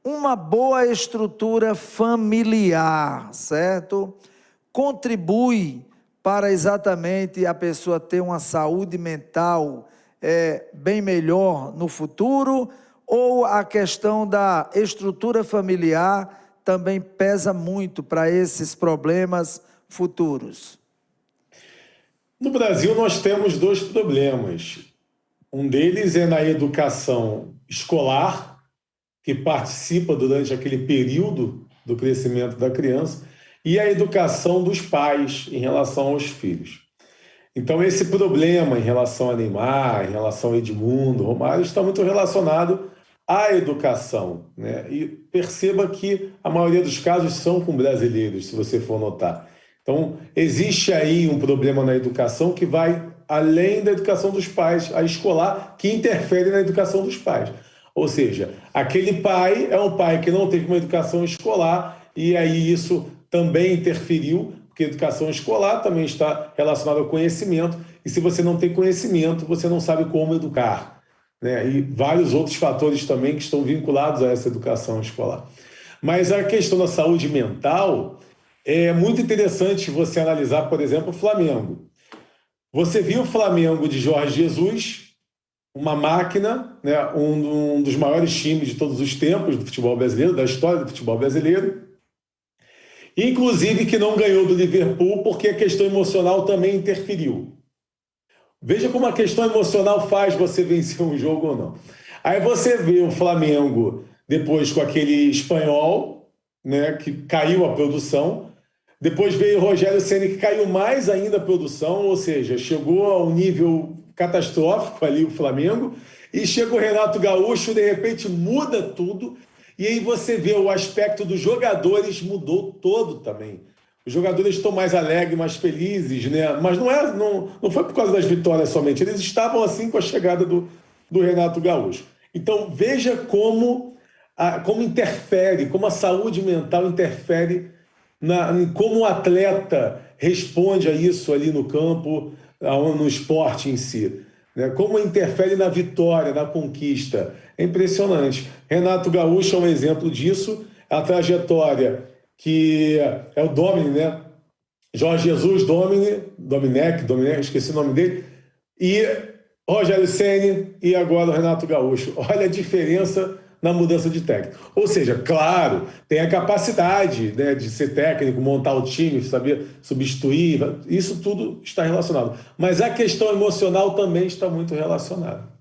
uma boa estrutura familiar, certo? Contribui para exatamente a pessoa ter uma saúde mental bem melhor no futuro, ou a questão da estrutura familiar também pesa muito para esses problemas futuros? No Brasil, nós temos dois problemas. Um deles é na educação escolar, que participa durante aquele período do crescimento da criança, e a educação dos pais em relação aos filhos. Então, esse problema em relação a Neymar, em relação a Edmundo, Romário, está muito relacionado à educação, né? E perceba que a maioria dos casos são com brasileiros, se você for notar. Então, existe aí um problema na educação que vai além da educação dos pais, a escolar, que interfere na educação dos pais. Ou seja, aquele pai é um pai que não teve uma educação escolar e aí isso também interferiu, porque a educação escolar também está relacionada ao conhecimento, e se você não tem conhecimento, você não sabe como educar, né? E vários outros fatores também que estão vinculados a essa educação escolar. Mas a questão da saúde mental é muito interessante você analisar, por exemplo, o Flamengo. Você viu o Flamengo de Jorge Jesus, uma máquina, né? Um dos maiores times de todos os tempos do futebol brasileiro, da história do futebol brasileiro, inclusive que não ganhou do Liverpool porque a questão emocional também interferiu. Veja como a questão emocional faz você vencer um jogo ou não. Aí você vê o Flamengo depois com aquele espanhol, né, que caiu a produção. Depois veio o Rogério Ceni, que caiu mais ainda a produção, ou seja, chegou a um nível catastrófico ali o Flamengo. E chega o Renato Gaúcho, de repente muda tudo. E aí você vê o aspecto dos jogadores mudou todo também. Os jogadores estão mais alegres, mais felizes, né? Mas não foi por causa das vitórias somente. Eles estavam assim com a chegada do Renato Gaúcho. Então veja como interfere, como a saúde mental interfere em como o atleta responde a isso ali no campo, no esporte em si, né? Como interfere na vitória, na conquista. É impressionante. Renato Gaúcho é um exemplo disso, a trajetória que é o Domini, né? Jorge Jesus, Domenech, esqueci o nome dele, e Rogério Ceni e agora o Renato Gaúcho. Olha a diferença na mudança de técnico. Ou seja, claro, tem a capacidade, né, de ser técnico, montar o time, saber substituir, isso tudo está relacionado. Mas a questão emocional também está muito relacionada.